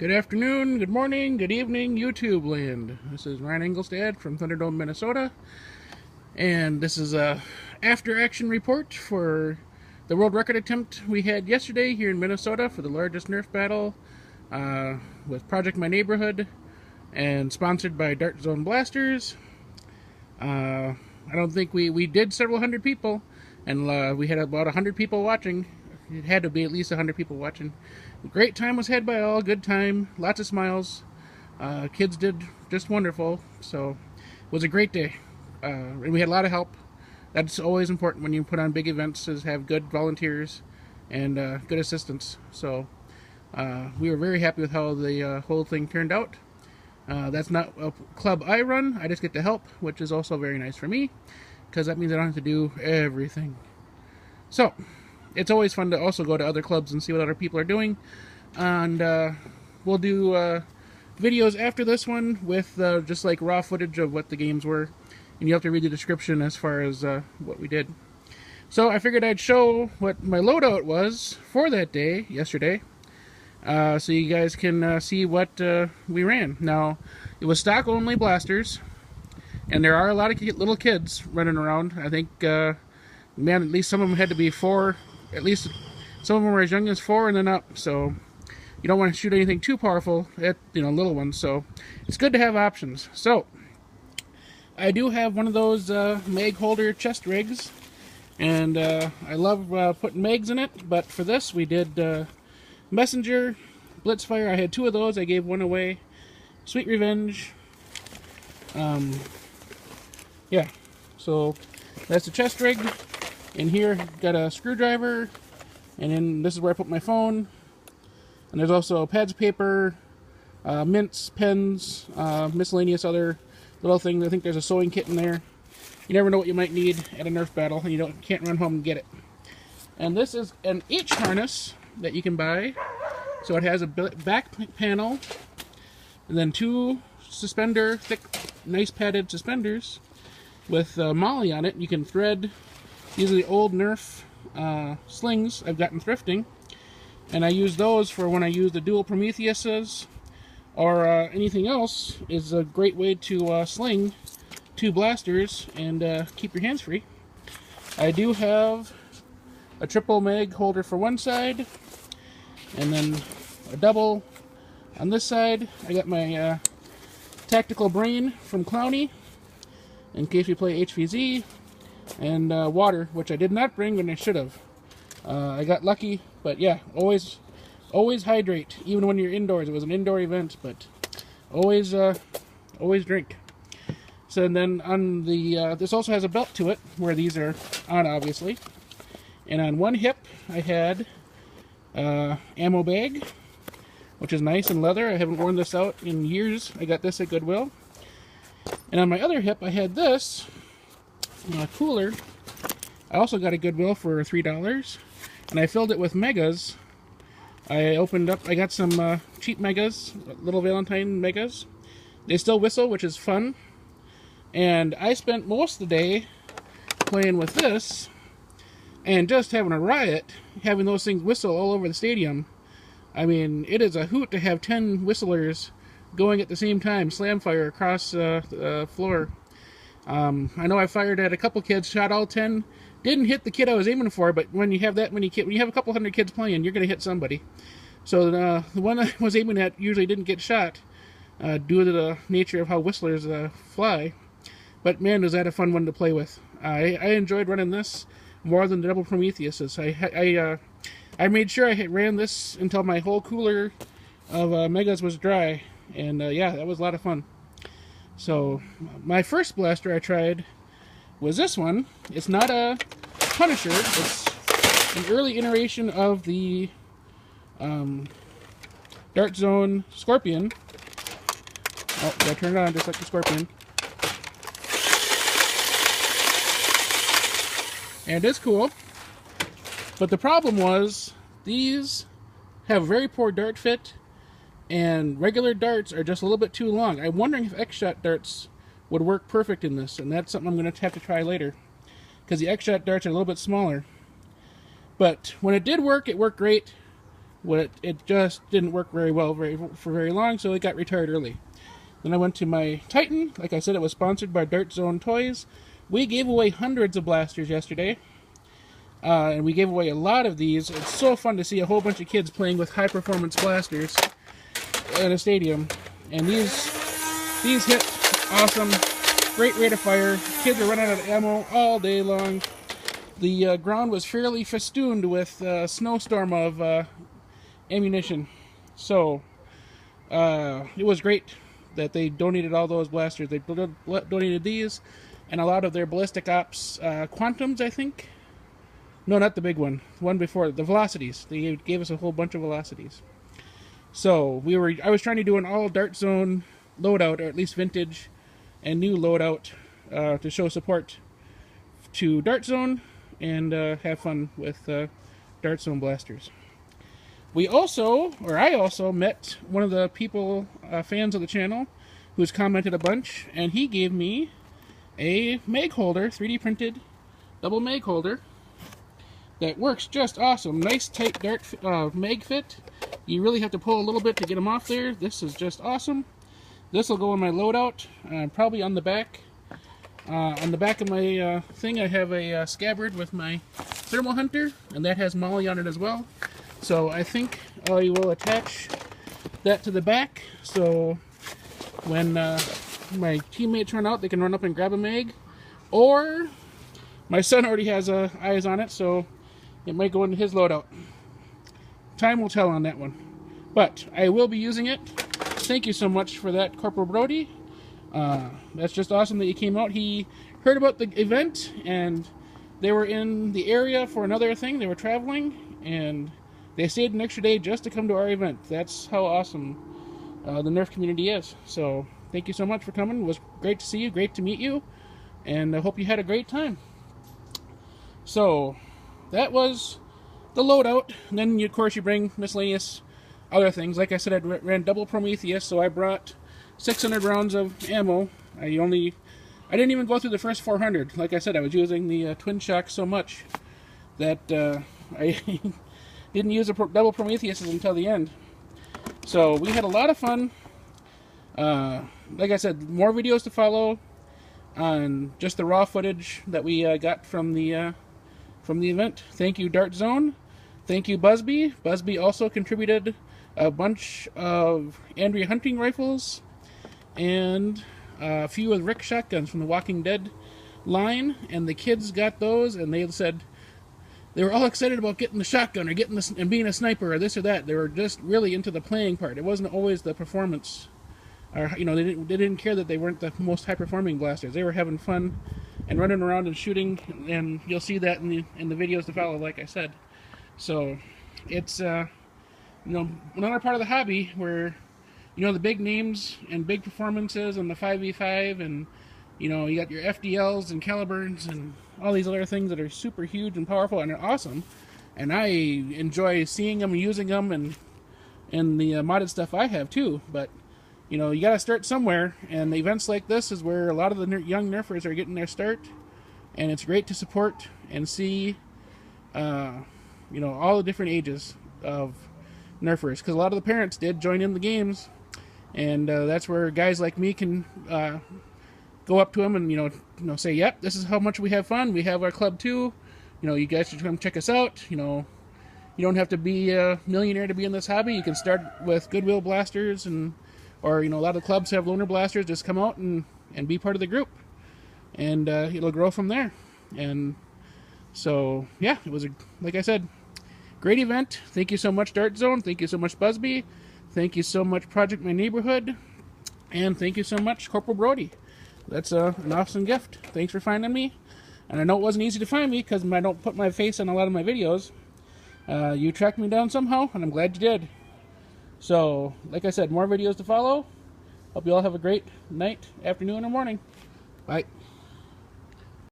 Good afternoon, good morning, good evening, YouTube land. This is Ryan Engelstad from Thunderdome, Minnesota. And this is a after-action report for the world record attempt we had yesterday here in Minnesota for the largest Nerf battle with Project My Neighborhood and sponsored by Dart Zone Blasters. I don't think we did several hundred people, and we had about 100 people watching. It had to be at least 100 people watching. Great time was had by all, good time, lots of smiles. Kids did just wonderful, so it was a great day. And we had a lot of help. That's always important when you put on big events, is have good volunteers and good assistance. So we were very happy with how the whole thing turned out. That's not a club I run, I just get to help, which is also very nice for me, because that means I don't have to do everything. So it's always fun to also go to other clubs and see what other people are doing. And we'll do videos after this one with just like raw footage of what the games were. And you have to read the description as far as what we did. So I figured I'd show what my loadout was for that day, yesterday. So you guys can see what we ran. Now, it was stock only blasters. And there are a lot of little kids running around. I think, man, at least some of them had to be 4. At least some of them were as young as 4 and then up, so you don't want to shoot anything too powerful at little ones. So it's good to have options. So I do have one of those mag holder chest rigs, and I love putting mags in it. But for this, we did Messenger, Blitzfire. I had 2 of those. I gave one away. Sweet Revenge. Yeah. So that's the chest rig. In here, got a screwdriver, and then this is where I put my phone. And there's also pads of paper, mints, pens, miscellaneous other little things. I think there's a sewing kit in there. You never know what you might need at a Nerf battle, and you can't run home and get it. And this is an H harness that you can buy. So it has a back panel, and then 2 suspender, thick, nice padded suspenders with molly on it. You can thread. These are the old Nerf slings I've gotten thrifting, and I use those for when I use the dual Prometheuses or anything else. Is a great way to sling 2 blasters and keep your hands free. I do have a triple mag holder for one side, and then a double on this side. I got my tactical brain from Clowny in case we play HVZ. And water, which I did not bring when I should have. I got lucky, but yeah, always hydrate, even when you're indoors. It was an indoor event, but always drink. So and then on the this also has a belt to it, where these are on, obviously. And on one hip, I had ammo bag, which is nice and leather. I haven't worn this out in years. I got this at Goodwill. And on my other hip, I had this. Cooler. I also got a Goodwill for $3, and I filled it with megas. I got some cheap megas, little Valentine megas. They still whistle, which is fun. And I spent most of the day playing with this and just having a riot, having those things whistle all over the stadium. I mean, it is a hoot to have 10 whistlers going at the same time, slam fire across the floor. I know I fired at a couple kids, shot all 10, didn't hit the kid I was aiming for, but when you have that many kids, when you have a couple hundred kids playing, you're going to hit somebody. So the one I was aiming at usually didn't get shot, due to the nature of how whistlers fly. But man, was that a fun one to play with. I enjoyed running this more than the double Prometheuses. I made sure I ran this until my whole cooler of megas was dry, and yeah, that was a lot of fun. So, my first blaster I tried was this one. It's not a Punisher. It's an early iteration of the Dart Zone Scorpion. Oh, I turned it on just like the Scorpion. And it's cool. But the problem was, these have very poor dart fit, and regular darts are just a little bit too long. I'm wondering if X-Shot darts would work perfect in this, and that's something I'm going to have to try later, because the X-Shot darts are a little bit smaller. But when it did work, it worked great. it just didn't work very well for very long, so it got retired early. Then I went to my Titan. Like I said, it was sponsored by Dart Zone Toys. We gave away hundreds of blasters yesterday. And we gave away a lot of these. It's so fun to see a whole bunch of kids playing with high-performance blasters in a stadium. And these hit awesome. Great rate of fire. Kids are running out of ammo all day long. The ground was fairly festooned with a snowstorm of ammunition. So, it was great that they donated all those blasters. They donated these and a lot of their ballistic ops quantums, I think. No, not the big one. The one before, the velocities. They gave us a whole bunch of velocities. So I was trying to do an all Dart Zone loadout, or at least vintage and new loadout, to show support to Dart Zone and have fun with Dart Zone blasters. I also met one of the people, fans of the channel, who's commented a bunch, and he gave me a mag holder, 3D printed double mag holder that works just awesome. Nice tight dart mag fit. You really have to pull a little bit to get them off there. This is just awesome. This will go in my loadout, probably on the back. On the back of my thing, I have a scabbard with my thermal hunter, and that has Molly on it as well. So I think I will attach that to the back, so when my teammates run out, they can run up and grab a mag. Or my son already has eyes on it, so it might go into his loadout. Time will tell on that one. But I will be using it. Thank you so much for that, Corporal Brody. That's just awesome that you came out. He heard about the event, and they were in the area for another thing. They were traveling, and they stayed an extra day just to come to our event. That's how awesome the Nerf community is. So thank you so much for coming. It was great to see you, great to meet you, and I hope you had a great time. So that was the loadout. And then, of course, you bring miscellaneous other things. Like I said, I ran double Prometheus, so I brought 600 rounds of ammo. I didn't even go through the first 400. Like I said, I was using the twin shock so much that I didn't use the double Prometheus until the end. So we had a lot of fun. Like I said, more videos to follow on just the raw footage that we got from the event. Thank you, Dart Zone. Thank you, Busby. Busby also contributed a bunch of Andrea hunting rifles and a few of Rick shotguns from the Walking Dead line, and the kids got those, and they said they were all excited about getting the shotgun or getting this and being a sniper or this or that. They were just really into the playing part. It wasn't always the performance, or they didn't care that they weren't the most high performing blasters. They were having fun and running around and shooting, and you'll see that in the videos to follow, like I said. So it's another part of the hobby where the big names and big performances and the 5v5 and you got your FDLs and calibers and all these other things that are super huge and powerful and are awesome, and I enjoy seeing them and using them and the modded stuff I have too. But you got to start somewhere, and events like this is where a lot of the young Nerfers are getting their start, and it's great to support and see all the different ages of Nerfers, because a lot of the parents did join in the games, and that's where guys like me can go up to them and say, yep, this is how much we have fun. We have our club too. You guys should come check us out. You don't have to be a millionaire to be in this hobby. You can start with Goodwill blasters, or a lot of clubs have loaner blasters. Just come out and be part of the group, and it'll grow from there. And so yeah, it was like I said, great event. Thank you so much, Dart Zone. Thank you so much, Busby. Thank you so much, Project My Neighborhood. And thank you so much, Corporal Brody. That's an awesome gift. Thanks for finding me. And I know it wasn't easy to find me because I don't put my face on a lot of my videos. You tracked me down somehow, and I'm glad you did. So, like I said, more videos to follow. Hope you all have a great night, afternoon, or morning. Bye.